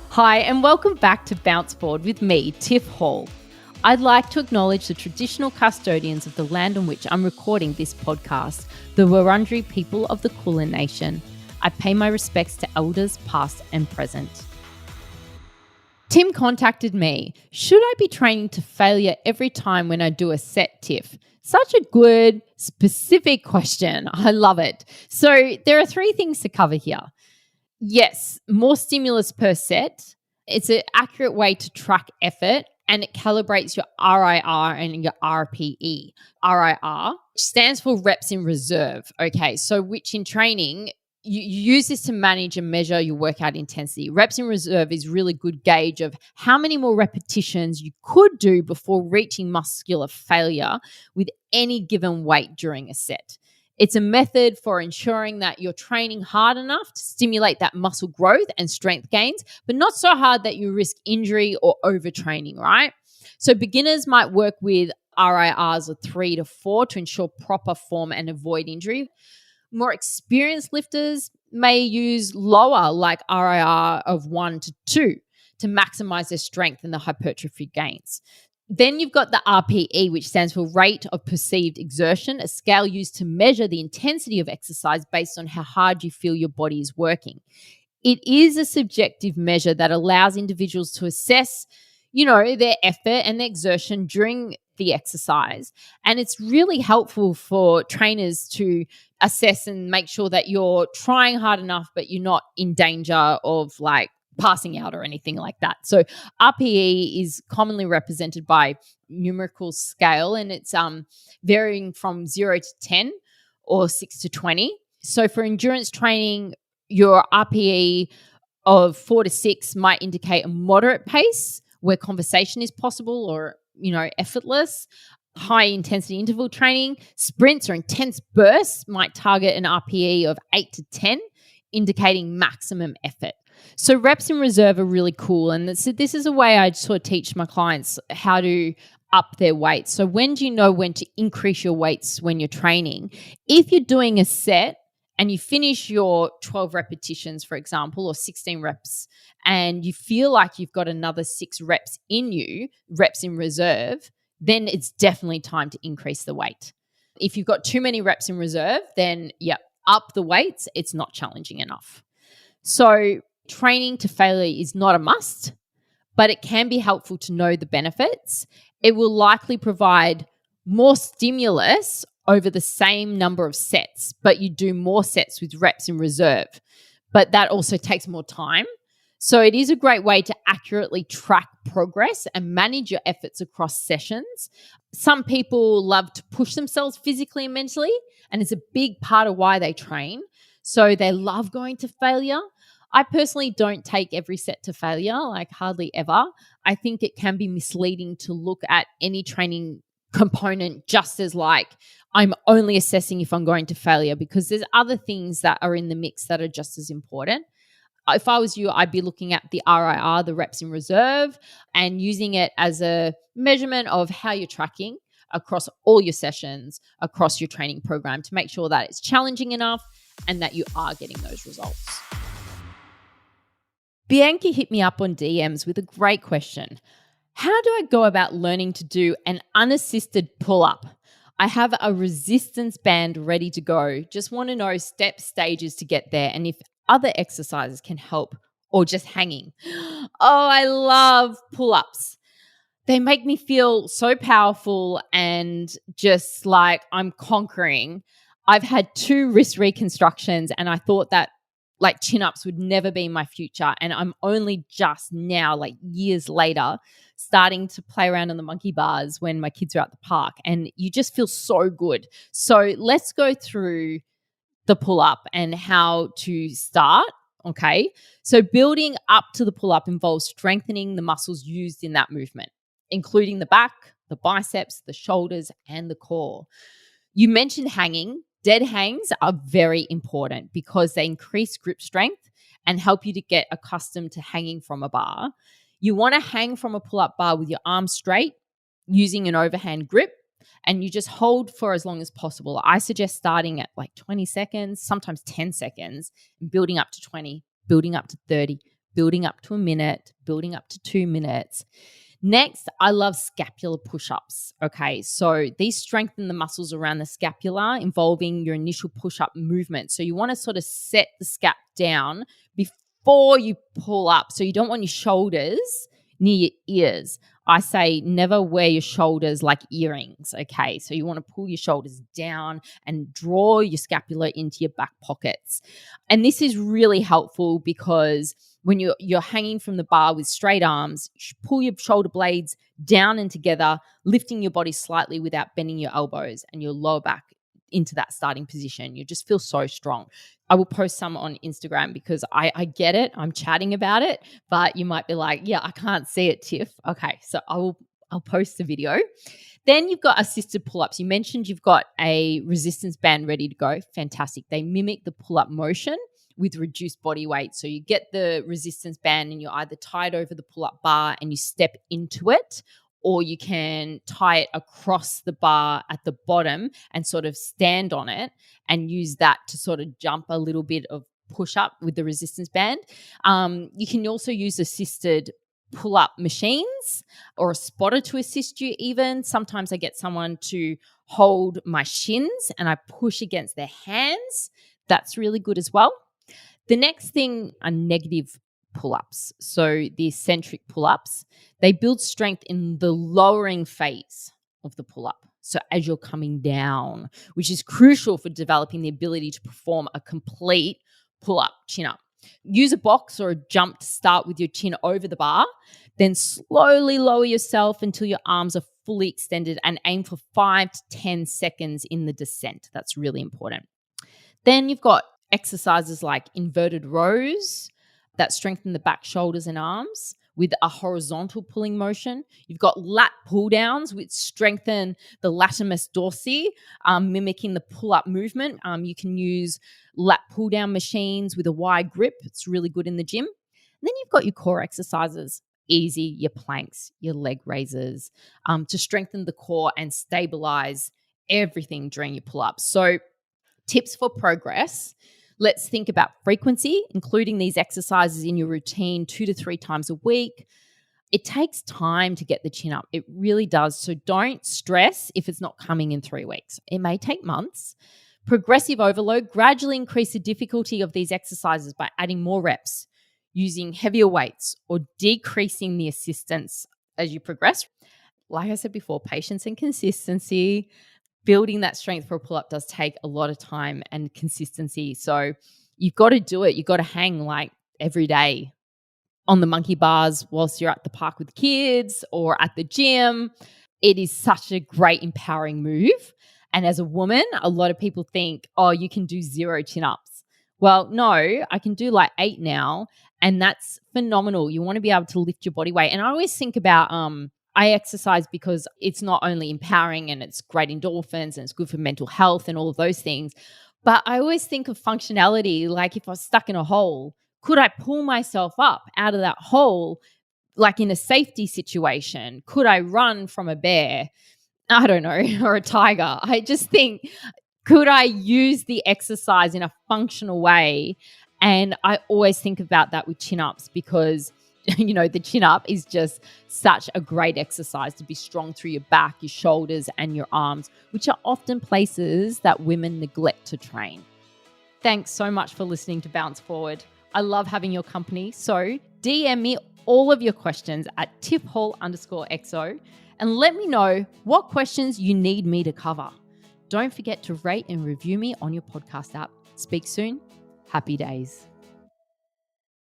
Hi, and welcome back to Bounce Board with me, Tiff Hall. I'd like to acknowledge the traditional custodians of the land on which I'm recording this podcast, the Wurundjeri people of the Kulin Nation. I pay my respects to elders past and present. Tim contacted me. Should I be training to failure every time when I do a set, Tiff? Such a good, specific question. I love it. So there are three things to cover here. Yes, more stimulus per set. It's an accurate way to track effort, and it calibrates your RIR and your RPE. RIR stands for reps in reserve. Okay, so which in training, you use this to manage and measure your workout intensity. Reps in reserve is really good gauge of how many more repetitions you could do before reaching muscular failure with any given weight during a set. It's a method for ensuring that you're training hard enough to stimulate that muscle growth and strength gains, but not so hard that you risk injury or overtraining, right? So beginners might work with RIRs of 3 to 4 to ensure proper form and avoid injury. More experienced lifters may use lower, like RIR of 1 to 2, to maximize their strength and the hypertrophy gains. Then you've got the RPE, which stands for rate of perceived exertion, a scale used to measure the intensity of exercise based on how hard you feel your body is working. It is a subjective measure that allows individuals to assess, their effort and their exertion during the exercise. And it's really helpful for trainers to assess and make sure that you're trying hard enough, but you're not in danger of passing out or anything like that. So RPE is commonly represented by numerical scale, and it's varying from 0 to 10 or 6 to 20. So for endurance training, your RPE of 4 to 6 might indicate a moderate pace where conversation is possible or, effortless. High intensity interval training, sprints or intense bursts might target an RPE of 8 to 10, indicating maximum effort. So reps in reserve are really cool. And this is a way I sort of teach my clients how to up their weights. So when do you know when to increase your weights when you're training? If you're doing a set and you finish your 12 repetitions, for example, or 16 reps, and you feel like you've got another 6 reps in you, reps in reserve, then it's definitely time to increase the weight. If you've got too many reps in reserve, then up the weights. It's not challenging enough. So training to failure is not a must, but it can be helpful to know the benefits. It will likely provide more stimulus over the same number of sets, but you do more sets with reps in reserve. But that also takes more time. So it is a great way to accurately track progress and manage your efforts across sessions. Some people love to push themselves physically and mentally, and it's a big part of why they train. So they love going to failure. I personally don't take every set to failure, hardly ever. I think it can be misleading to look at any training component just as I'm only assessing if I'm going to failure, because there's other things that are in the mix that are just as important. If I was you, I'd be looking at the RIR, the reps in reserve, and using it as a measurement of how you're tracking across all your sessions, across your training program, to make sure that it's challenging enough and that you are getting those results. Bianca hit me up on DMs with a great question. How do I go about learning to do an unassisted pull-up? I have a resistance band ready to go. Just want to know stages to get there, and if other exercises can help, or just hanging. Oh, I love pull-ups. They make me feel so powerful and just like I'm conquering. I've had 2 wrist reconstructions, and I thought that chin-ups would never be my future. And I'm only just now, years later, starting to play around on the monkey bars when my kids are at the park. And you just feel so good. So let's go through the pull-up and how to start. Okay. So building up to the pull-up involves strengthening the muscles used in that movement, including the back, the biceps, the shoulders, and the core. You mentioned hanging. Dead hangs are very important because they increase grip strength and help you to get accustomed to hanging from a bar. You want to hang from a pull-up bar with your arms straight using an overhand grip, and you just hold for as long as possible. I suggest starting at 20 seconds, sometimes 10 seconds, and building up to 20, building up to 30, building up to a minute, building up to 2 minutes. Next, I love scapular push-ups. Okay, so these strengthen the muscles around the scapula, involving your initial push-up movement. So you want to sort of set the scap down before you pull up. So you don't want your shoulders near your ears. I say never wear your shoulders like earrings, okay? So you want to pull your shoulders down and draw your scapula into your back pockets. And this is really helpful because when you're hanging from the bar with straight arms, pull your shoulder blades down and together, lifting your body slightly without bending your elbows and your lower back into that starting position. You just feel so strong. I will post some on Instagram because I get it. I'm chatting about it, but you might be like, yeah, I can't see it, Tiff. Okay, so I'll post the video. Then you've got assisted pull-ups. You mentioned you've got a resistance band ready to go. Fantastic. They mimic the pull-up motion with reduced body weight. So you get the resistance band and you're either tied over the pull-up bar and you step into it, or you can tie it across the bar at the bottom and sort of stand on it and use that to sort of jump a little bit of push up with the resistance band. You can also use assisted pull-up machines or a spotter to assist you even. Sometimes I get someone to hold my shins and I push against their hands. That's really good as well. The next thing are negative pull-ups. So the eccentric pull-ups, they build strength in the lowering phase of the pull-up. So as you're coming down, which is crucial for developing the ability to perform a complete pull-up, chin-up. Use a box or a jump to start with your chin over the bar, then slowly lower yourself until your arms are fully extended and aim for 5 to 10 seconds in the descent. That's really important. Then you've got exercises like inverted rows that strengthen the back, shoulders, and arms with a horizontal pulling motion. You've got lat pull downs, which strengthen the latissimus dorsi, mimicking the pull-up movement. You can use lat pull down machines with a wide grip. It's really good in the gym. And then you've got your core exercises, easy, your planks, your leg raises, to strengthen the core and stabilize everything during your pull-ups. So tips for progress. Let's think about frequency, including these exercises in your routine 2 to 3 times a week. It takes time to get the chin up. It really does. So don't stress if it's not coming in 3 weeks. It may take months. Progressive overload, gradually increase the difficulty of these exercises by adding more reps, using heavier weights, or decreasing the assistance as you progress. Like I said before, patience and consistency. Building that strength for a pull-up does take a lot of time and consistency. So you've got to do it. You've got to hang like every day on the monkey bars whilst you're at the park with kids or at the gym. It is such a great empowering move. And as a woman, a lot of people think, oh, you can do 0 chin-ups. Well, no, I can do like 8 now. And that's phenomenal. You want to be able to lift your body weight. And I always think about I exercise because it's not only empowering and it's great endorphins and it's good for mental health and all of those things, but I always think of functionality. Like if I was stuck in a hole, could I pull myself up out of that hole like in a safety situation? Could I run from a bear? I don't know, or a tiger. I just think, could I use the exercise in a functional way? And I always think about that with chin-ups because the chin-up is just such a great exercise to be strong through your back, your shoulders, and your arms, which are often places that women neglect to train. Thanks so much for listening to Bounce Forward. I love having your company. So DM me all of your questions at tiffhall_xo and let me know what questions you need me to cover. Don't forget to rate and review me on your podcast app. Speak soon. Happy days.